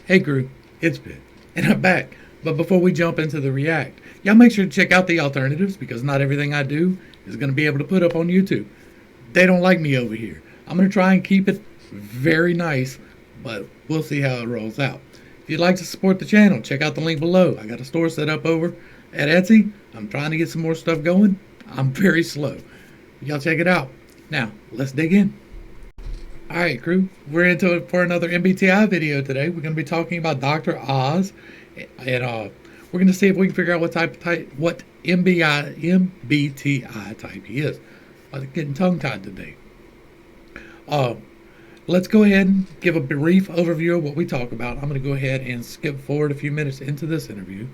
Hey crew, it's Pitt, and I'm back. But before we jump into the react, y'all make sure to check out the alternatives because not everything I do is going to be able to put up on YouTube. They don't like me over here. I'm going to try and keep it very nice, but we'll see how it rolls out. If you'd like to support the channel, check out the link below. I got a store set up over at Etsy. I'm trying to get some more stuff going. I'm very slow. Y'all check it out. Now, let's dig in. Alright crew, we're into it for another MBTI video today. We're going to be talking about Dr. Oz, and we're going to see if we can figure out what MBTI type he is. I'm getting tongue-tied today. Let's go ahead and give a brief overview of what we talk about. I'm going to go ahead and skip forward a few minutes into this interview.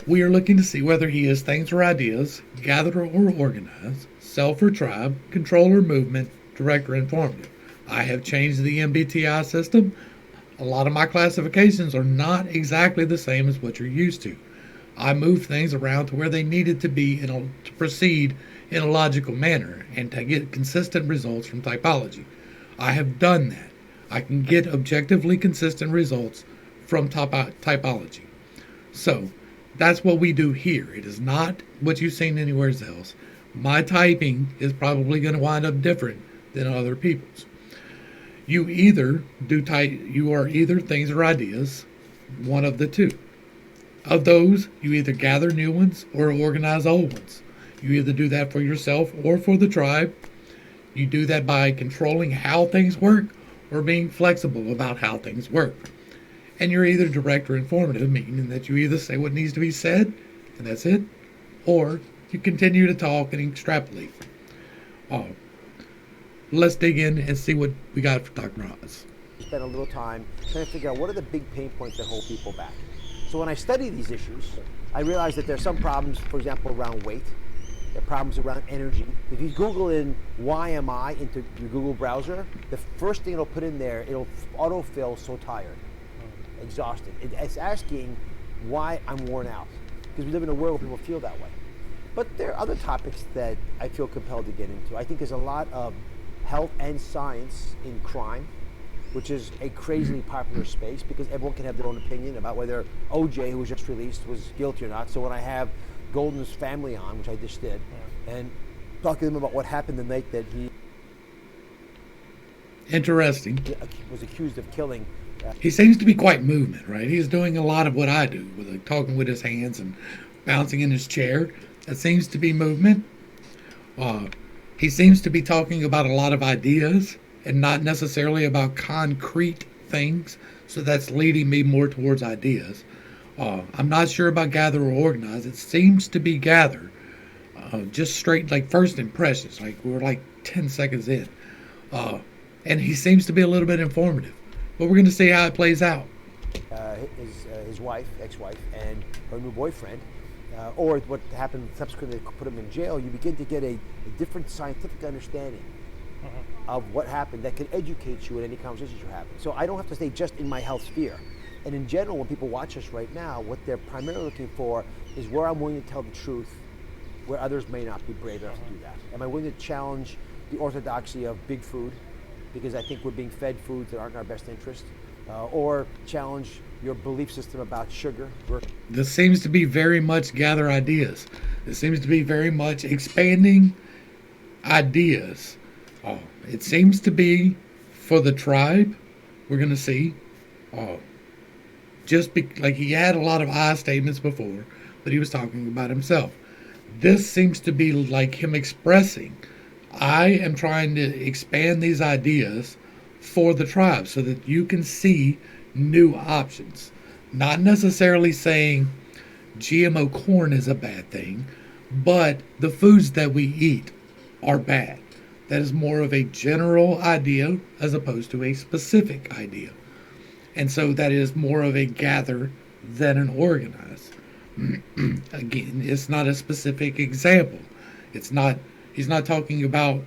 We are looking to see whether he is things or ideas, gatherer or organized, self or tribe, control or movement, direct or informative. I have changed the MBTI system. A lot of my classifications are not exactly the same as what you're used to. I moved things around to where they needed to be to proceed in a logical manner and to get consistent results from typology. I have done that. I can get objectively consistent results from typology. So that's what we do here. It is not what you've seen anywhere else. My typing is probably going to wind up different than other people's. You are either things or ideas, one of the two. Of those, you either gather new ones or organize old ones. You either do that for yourself or for the tribe. You do that by controlling how things work or being flexible about how things work. And you're either direct or informative, meaning that you either say what needs to be said, and that's it, or you continue to talk and extrapolate. Let's dig in and see what we got for Dr. Oz. Spend a little time trying to figure out what are the big pain points that hold people back. So when I study these issues, I realize that there's some problems, for example, around weight. There are problems around energy. If you Google in why am I into your Google browser, the first thing it'll put in there, it'll autofill so tired, exhausted. It's asking why I'm worn out. Because we live in a world where people feel that way. But there are other topics that I feel compelled to get into. I think there's a lot of health and science in crime, which is a crazily popular space because everyone can have their own opinion about whether OJ, who was just released, was guilty or not. So when I have Golden's family on, which I just did, and talk to them about what happened the night that he was accused of killing. He seems to be quite movement, right? He's doing a lot of what I do, with like talking with his hands and bouncing in his chair. That seems to be movement. He seems to be talking about a lot of ideas and not necessarily about concrete things. So that's leading me more towards ideas. I'm not sure about gather or organize. It seems to be gather. Just straight, like first impressions. Like we're like 10 seconds in. And he seems to be a little bit informative. But we're going to see how it plays out. His wife, ex-wife, and her new boyfriend, or what happened subsequently, they put him in jail, you begin to get a different scientific understanding of what happened that can educate you in any conversations you're having. So I don't have to stay just in my health sphere. And in general, when people watch us right now, what they're primarily looking for is where I'm willing to tell the truth, where others may not be brave enough to do that. Am I willing to challenge the orthodoxy of big food, because I think we're being fed foods that aren't in our best interest, or challenge your belief system about sugar. This seems to be very much gather ideas. This seems to be very much expanding ideas. It seems to be for the tribe. We're going to see. Like he had a lot of I statements before, but he was talking about himself. This seems to be like him expressing, I am trying to expand these ideas for the tribe so that you can see new options. Not necessarily saying GMO corn is a bad thing, but the foods that we eat are bad. That is more of a general idea as opposed to a specific idea. And so that is more of a gather than an organize. Again, it's not a specific example. He's not talking about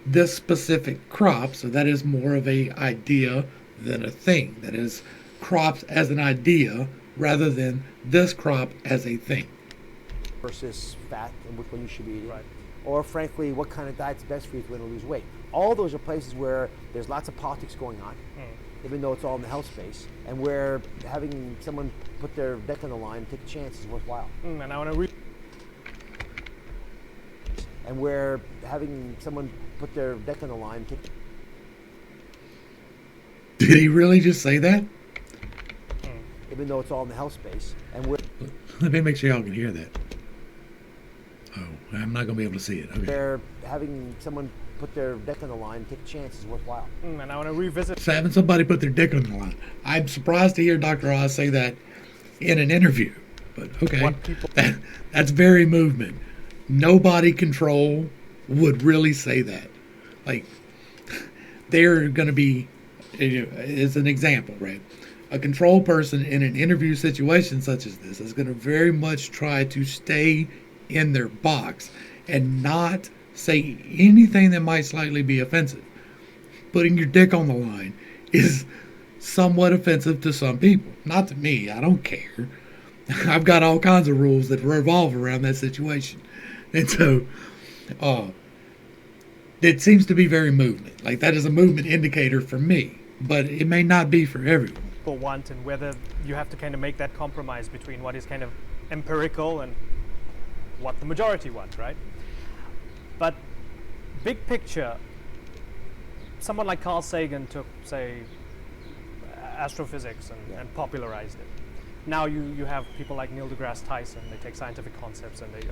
this specific crop, so that is more of a idea than a thing. That is crops as an idea rather than this crop as a thing. Versus fat and which one you should be eating. Right. Or frankly, what kind of diet's best for you if you want to lose weight. All those are places where there's lots of politics going on. even though it's all in the health space, and where having someone put their neck on the line and take a chance is worthwhile. And I want to And where having someone put their neck on the line and take. Did he really just say that? Even though it's all in the health space, and where Let me make sure y'all can hear that. Oh, I'm not going to be able to see it. Okay. where having someone put their neck on the line and take a chance is worthwhile. and I want to revisit. So having somebody put their dick on the line. I'm surprised to hear Dr. Oz say that in an interview. But okay, What people- that's very movement. No body control would really say that. Like, they're going to be, as an example, right? A control person in an interview situation such as this is going to very much try to stay in their box and not say anything that might slightly be offensive. Putting your dick on the line is somewhat offensive to some people. Not to me. I don't care. I've got all kinds of rules that revolve around that situation. And so, it seems to be very movement. Like, that is a movement indicator for me. But it may not be for everyone. People want, and whether you have to kind of make that compromise between what is kind of empirical and what the majority want, right? But big picture, someone like Carl Sagan took, say, astrophysics and popularized it. Now you have people like Neil deGrasse Tyson. They take scientific concepts and they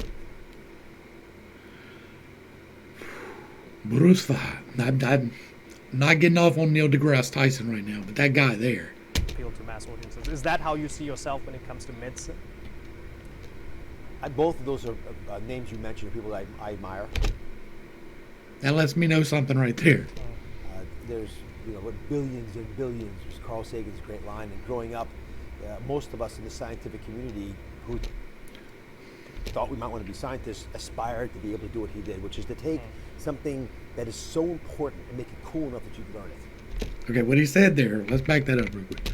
Bruce, I'm not getting off on Neil deGrasse Tyson right now, but that guy there. appeal to mass audiences. Is that how you see yourself when it comes to medicine? Both of those are names you mentioned are people that I admire. That lets me know something right there. There's what billions and billions was Carl Sagan's great line. And growing up, most of us in the scientific community who thought we might want to be scientists aspired to be able to do what he did, which is to take something that is so important and make it cool enough that you can learn it. Okay, what he said there, let's back that up real quick.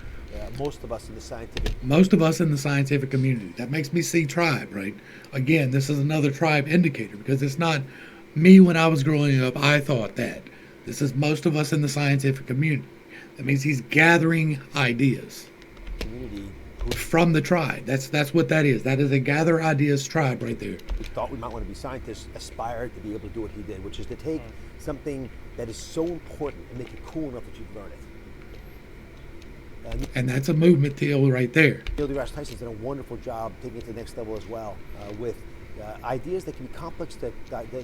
Most of us in the scientific community. That makes me see tribe, right? Again, this is another tribe indicator because it's not me when I was growing up, I thought that. This is most of us in the scientific community. That means he's gathering ideas community from the tribe. That's what that is. That is a gather ideas tribe right there. who thought we might want to be scientists aspired to be able to do what he did, which is to take something that is so important and make it cool enough that you can learn it. And that's a movement deal right there. Neil deGrasse Tyson's done a wonderful job taking it to the next level as well, with ideas that can be complex to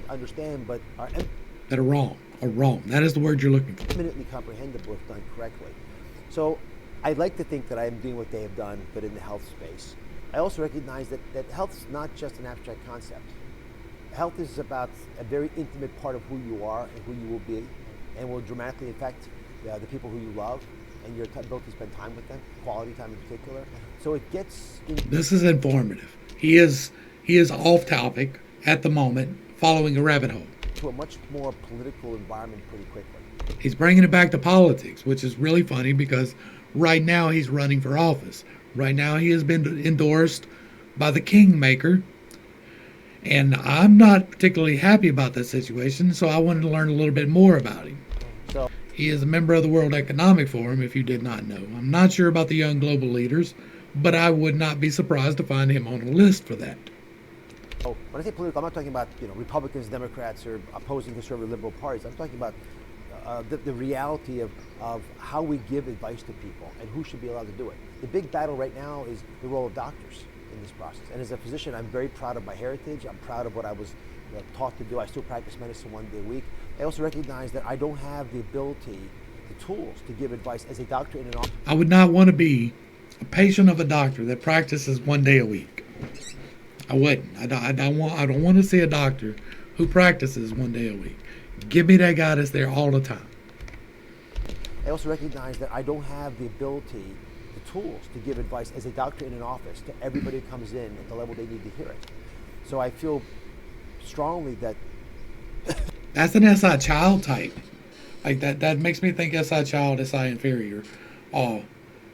understand, but are That are wrong. That is the word you're looking for. eminently comprehensible if done correctly. So I'd like to think that I am doing what they have done, but in the health space. I also recognize that health is not just an abstract concept. Health is about a very intimate part of who you are and who you will be, and will dramatically affect the people who you love and your ability to spend time with them, quality time in particular. So it gets This is informative. He is off topic at the moment, following a rabbit hole. into a much more political environment pretty quickly. He's bringing it back to politics, which is really funny because right now he's running for office. Right now he has been endorsed by the Kingmaker, and I'm not particularly happy about that situation, so I wanted to learn a little bit more about him. So He is a member of the World Economic Forum, if you did not know. I'm not sure about the young global leaders, but I would not be surprised to find him on a list for that. when I say political, I'm not talking about Republicans, Democrats, or opposing conservative liberal parties. I'm talking about the reality of how we give advice to people and who should be allowed to do it. The big battle right now is the role of doctors in this process. And as a physician, I'm very proud of my heritage. I'm proud of what I was taught to do. I still practice medicine 1 day a week. I also recognize that I don't have the ability, the tools to give advice as a doctor in an office. I would not want to be a patient of a doctor that practices 1 day a week. I wouldn't. I don't want to see a doctor who practices 1 day a week. Give me that guy that's there all the time. I also recognize that I don't have the ability, the tools to give advice as a doctor in an office to everybody who comes in at the level they need to hear it. So I feel strongly that That's an SI child type. Like that makes me think SI child, SI inferior.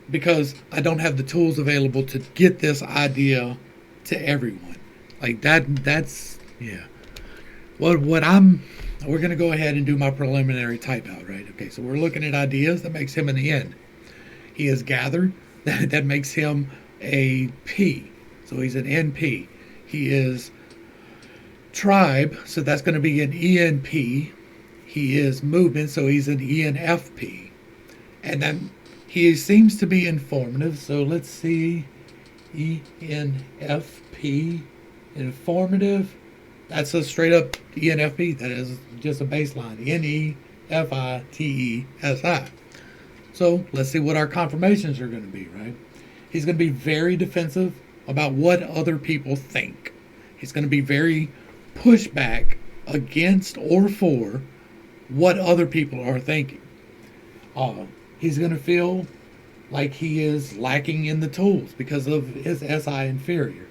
Because I don't have the tools available to get this idea to everyone. Like that's yeah. We're going to go ahead and do my preliminary type out, right? Okay, so we're looking at ideas. That makes him in the end. He is gather. That makes him a P. So he's an NP. He is tribe. So that's going to be an ENP. He is movement. So he's an ENFP. And then he seems to be informative. So let's see. ENFP. Informative. That's a straight up ENFP. That is just a baseline. NEFITESI. So let's see what our confirmations are going to be, right? He's going to be very defensive about what other people think. He's going to be very pushback against or for what other people are thinking. He's going to feel like he is lacking in the tools because of his SI inferior.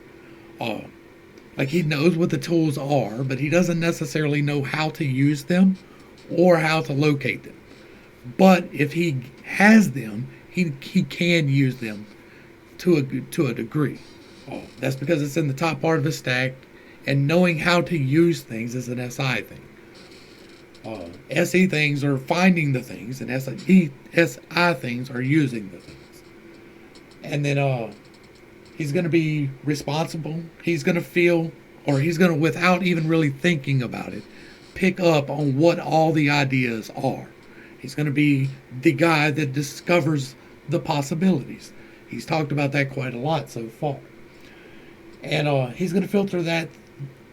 Like he knows what the tools are, but he doesn't necessarily know how to use them or how to locate them. But if he has them, he can use them to a degree. That's because it's in the top part of his stack, and knowing how to use things is an SI thing. SE things are finding the things, and SI things are using the things. And then he's going to be responsible. He's going to feel, or he's going to, without even really thinking about it, pick up on what all the ideas are. He's going to be the guy that discovers the possibilities. He's talked about that quite a lot so far. And he's going to filter that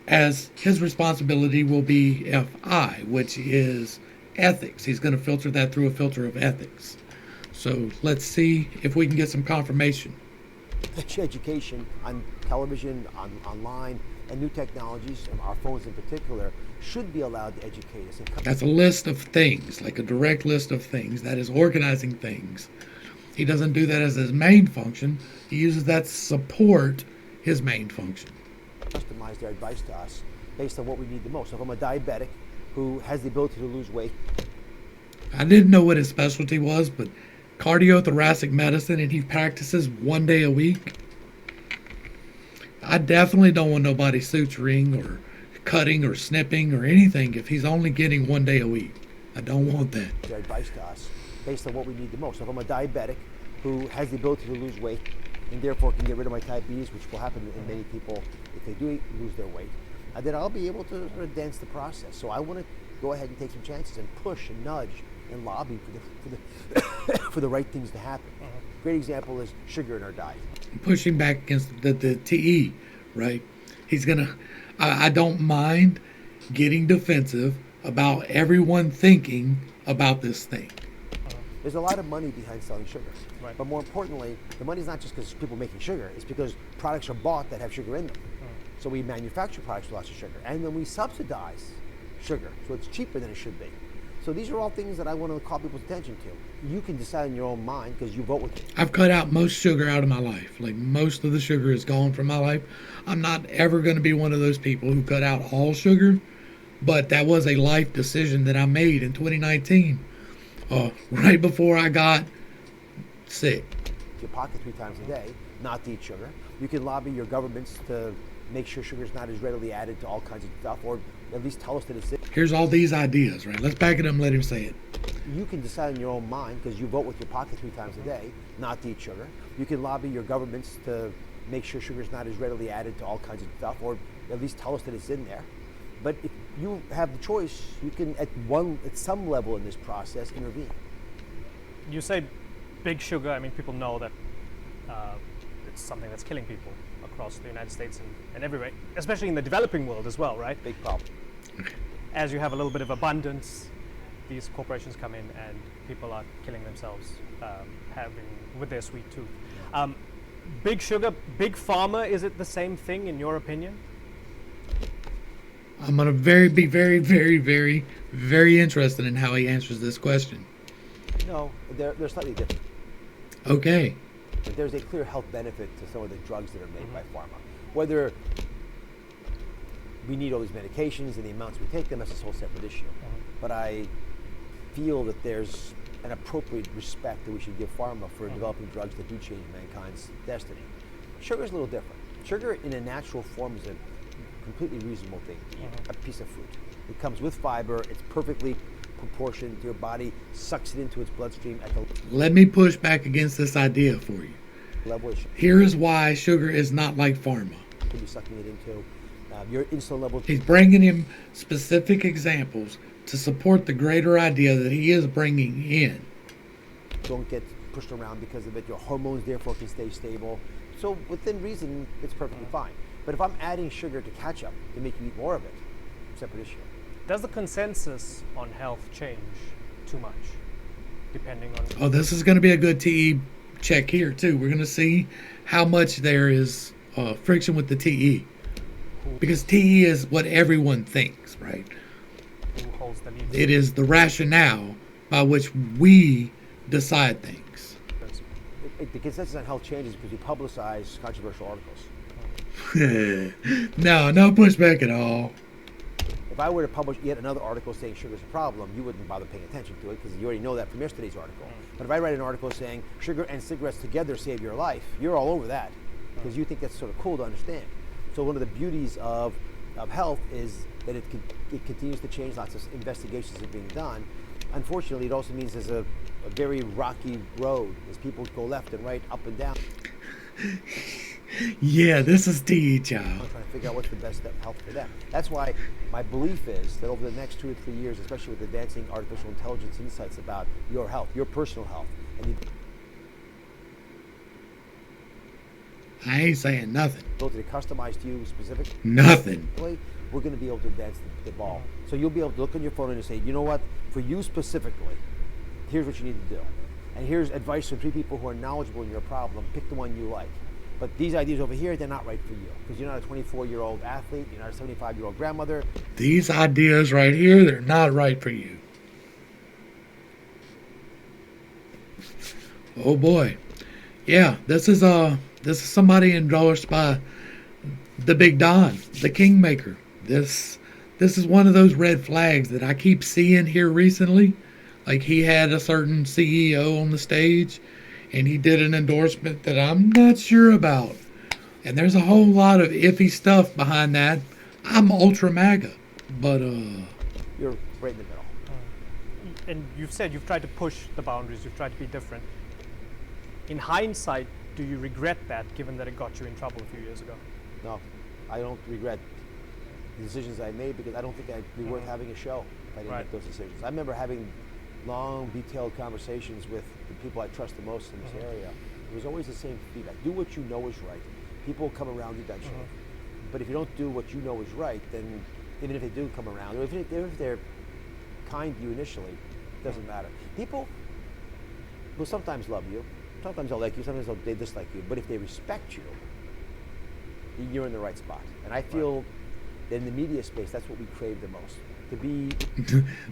as his responsibility will be FI, which is ethics. He's going to filter that through a filter of ethics. So let's see if we can get some confirmation. Education on television, online, and new technologies, and our phones in particular, should be allowed to educate us. That's a list of things, like a direct list of things. That is organizing things. He doesn't do that as his main function. He uses that to support his main function. Customize their advice to us based on what we need the most. So if I'm a diabetic who has the ability to lose weight. I didn't know what his specialty was, but cardiothoracic medicine, and he practices 1 day a week. I definitely don't want nobody suturing or cutting or snipping or anything if he's only getting 1 day a week. I don't want that. Their advice to us based on what we need the most. So if I'm a diabetic who has the ability to lose weight and therefore can get rid of my type B's, which will happen in many people if they do lose their weight, then I'll be able to sort of dance the process. So I want to go ahead and take some chances and push and nudge and lobby for the right things to happen. Great example is sugar in our diet. Pushing back against the TE, right? He's gonna. I don't mind getting defensive about everyone thinking about this thing. There's a lot of money behind selling sugar. Right. But more importantly, the money's not just because people making sugar, it's because products are bought that have sugar in them. So we manufacture products with lots of sugar, and then we subsidize sugar, so it's cheaper than it should be. So these are all things that I want to call people's attention to. You can decide in your own mind because you vote with it. I've cut out most sugar out of my life. Like, most of the sugar is gone from my life. I'm not ever going to be one of those people who cut out all sugar, but that was a life decision that I made in 2019, right before I got sick. Your pocket 3 times a day, not to eat sugar. You can lobby your governments to make sure sugar is not as readily added to all kinds of stuff, or at least tell us that it's. Here's all these ideas, right? Let's back it up and let him say it. You can decide in your own mind because you vote with your pocket 3 times a day, not to eat sugar. You can lobby your governments to make sure sugar is not as readily added to all kinds of stuff, or at least tell us that it's in there. But if you have the choice, you can at some level in this process intervene. You say big sugar. I mean, people know that it's something that's killing people across the United States and everywhere, especially in the developing world as well, right? Big problem. As you have a little bit of abundance, these corporations come in and people are killing themselves with their sweet tooth. Big sugar, big pharma, is it the same thing in your opinion? I'm going to be very, very, very, very interested in how he answers this question. No, they're slightly different. Okay. But there's a clear health benefit to some of the drugs that are made by pharma. Whether we need all these medications and the amounts we take them, that's a whole separate issue. But I feel that there's an appropriate respect that we should give pharma for developing drugs that do change mankind's destiny. Sugar is a little different. Sugar in a natural form is a completely reasonable thing to eat, a piece of fruit. It comes with fiber, it's perfectly proportion to your body, sucks it into its bloodstream at the Let me push back against this idea for you. level it Here is why sugar is not like pharma. should be sucking it into. Your insulin level. He's bringing him specific examples to support the greater idea that he is bringing in. Don't get pushed around because of it. Your hormones therefore can stay stable. So within reason, it's perfectly fine. But if I'm adding sugar to ketchup to make you eat more of it, separate issue. Does the consensus on health change too much, depending on? Oh, this is going to be a good TE check here too. We're going to see how much there is friction with the TE. Because TE is what everyone thinks, right? Who holds the lead? It is the rationale by which we decide things. The consensus on health changes because you publicize controversial articles. No pushback at all. If I were to publish yet another article saying sugar's a problem, you wouldn't bother paying attention to it because you already know that from yesterday's article. But if I write an article saying sugar and cigarettes together save your life, you're all over that because you think that's sort of cool to understand. So one of the beauties of health is that it continues to change. Lots of investigations are being done. Unfortunately, it also means there's a very rocky road as people go left and right, up and down. Yeah, this is TE, I'm child. trying to figure out what's the best health for them. That's why my belief is that over the next 2 or 3 years, especially with advancing artificial intelligence insights about your health, your personal health, and the I ain't saying nothing. ability to customize to you specifically, Nothing. we're going to be able to advance the ball. So you'll be able to look on your phone and say, you know what, for you specifically, here's what you need to do. And here's advice from 3 people who are knowledgeable in your problem. Pick the one you like. But these ideas over here, they're not right for you because you're not a 24-year-old athlete, you're not a 75-year-old grandmother. These ideas right here, they're not right for you. Oh boy. Yeah, this is somebody endorsed by the Big Don, the Kingmaker. This is one of those red flags that I keep seeing here recently. Like he had a certain CEO on the stage and he did an endorsement that I'm not sure about. And there's a whole lot of iffy stuff behind that. I'm ultra MAGA, but You're right in the middle. And you've said you've tried to push the boundaries, you've tried to be different. In hindsight, do you regret that, given that it got you in trouble a few years ago? No, I don't regret the decisions I made because I don't think I'd be worth having a show if I didn't make those decisions. I remember having long, detailed conversations with the people I trust the most in this area. It was always the same feedback. Do what you know is right. People will come around you eventually. But if you don't do what you know is right, then even if they do come around, or even if they're kind to you initially, it doesn't matter. People will sometimes love you, sometimes they'll like you, sometimes they dislike you, but if they respect you, you're in the right spot. And I feel that in the media space, that's what we crave the most. To be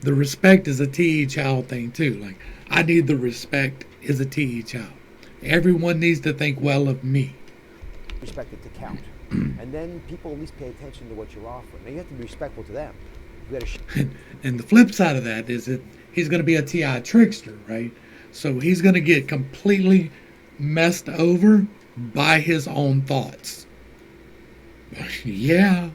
the respect is a TE child thing too. Like I need the respect is a TE child. Everyone needs to think well of me. respected to count. And then people at least pay attention to what you're offering. Now you have to be respectful to them. You got to And the flip side of that is that he's going to be a TI trickster, right? So he's going to get completely messed over by his own thoughts. Yeah.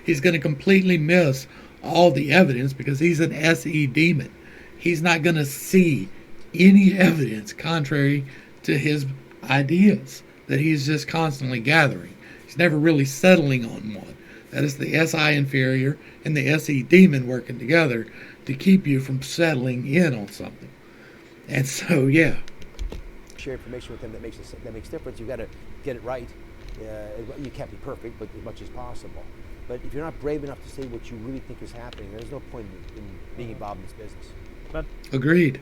He's going to completely miss all the evidence because he's an SE demon. He's not going to see any evidence contrary to his ideas that he's just constantly gathering. He's never really settling on one. That is the SI inferior and the SE demon working together to keep you from settling in on something. And so, yeah. share information with them that makes difference. You've got to get it right. You can't be perfect, but as much as possible. But if you're not brave enough to say what you really think is happening, there's no point in being involved in this business. But Agreed.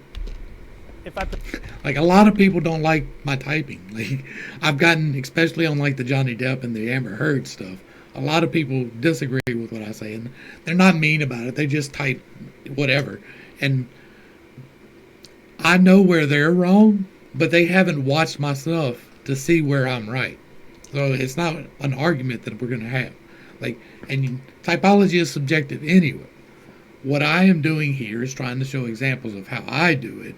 if I could, Like a lot of people don't like my typing. Like I've gotten, especially on like the Johnny Depp and the Amber Heard stuff, a lot of people disagree with what I say, and they're not mean about it. They just type whatever, and I know where they're wrong, but they haven't watched my stuff to see where I'm right. So it's not an argument that we're going to have. Like, and typology is subjective anyway. What I am doing here is trying to show examples of how I do it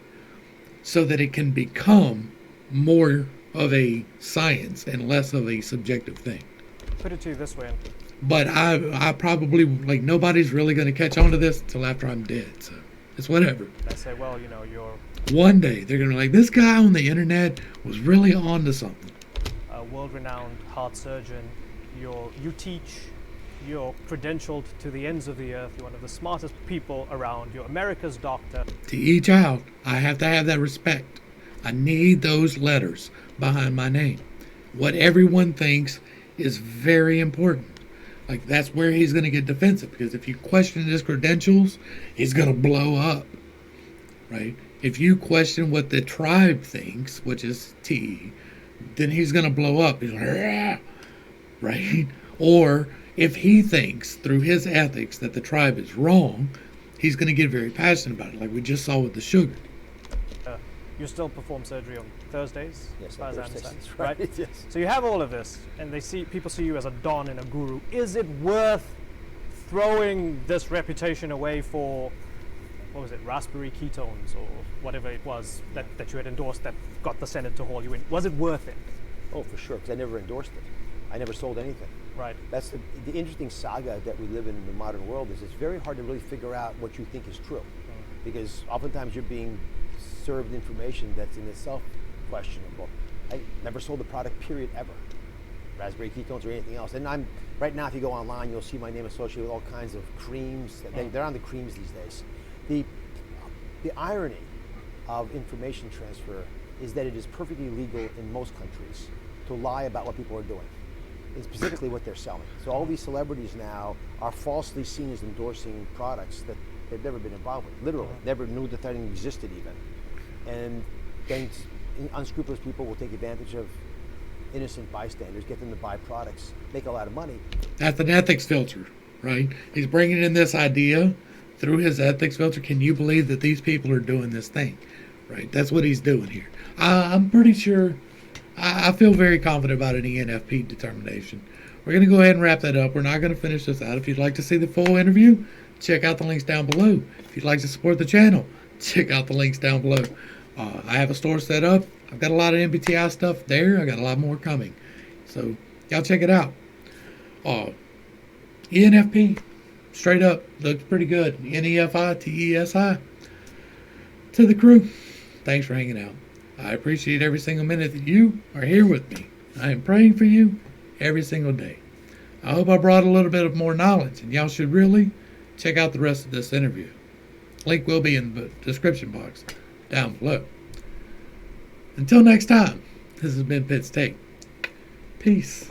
so that it can become more of a science and less of a subjective thing. put it to you this way, But I probably, like, nobody's really going to catch on to this until after I'm dead. So It's whatever. They say, well, you're One day they're gonna be like, this guy on the internet was really on to something. a world-renowned heart surgeon. You teach. You're credentialed to the ends of the earth. You're one of the smartest people around. You're America's doctor. To each out, I have to have that respect. I need those letters behind my name. What everyone thinks is very important. Like, that's where he's going to get defensive, because if you question his credentials, he's going to blow up, right? If you question what the tribe thinks, which is T, then he's going to blow up. He's like, "Rah!" Right? Or if he thinks through his ethics that the tribe is wrong, he's going to get very passionate about it, like we just saw with the sugar. You still perform surgery on Thursdays, Yes, as far as I Thursdays, understand, that's right. right? Yes. So you have all of this, and people see you as a don and a guru. Is it worth throwing this reputation away for, what was it, raspberry ketones or whatever it was that you had endorsed that got the Senate to haul you in? Was it worth it? Oh, for sure, because I never endorsed it. I never sold anything. Right. That's the interesting saga that we live in the modern world is it's very hard to really figure out what you think is true. Because oftentimes you're being served information that's in itself questionable. I never sold a product, period, ever. Raspberry ketones or anything else. And right now, if you go online, you'll see my name associated with all kinds of creams. They're on the creams these days. The irony of information transfer is that it is perfectly legal in most countries to lie about what people are doing, and specifically what they're selling. So all these celebrities now are falsely seen as endorsing products that they've never been involved with, literally, never knew that thing existed even. And then unscrupulous people will take advantage of innocent bystanders, get them to buy products, make a lot of money. That's an ethics filter, right? He's bringing in this idea through his ethics filter. Can you believe that these people are doing this thing, right? That's what he's doing here. I'm pretty sure, I feel very confident about an ENFP determination. We're going to go ahead and wrap that up. We're not going to finish this out. If you'd like to see the full interview, check out the links down below. If you'd like to support the channel, check out the links down below. I have a store set up. I've got a lot of MBTI stuff there. I got a lot more coming. So y'all check it out. ENFP, straight up, looks pretty good. NEFI, TESI. To the crew, thanks for hanging out. I appreciate every single minute that you are here with me. I am praying for you every single day. I hope I brought a little bit of more knowledge, and y'all should really check out the rest of this interview. Link will be in the description box down below. Until next time, this has been pittstake. Peace.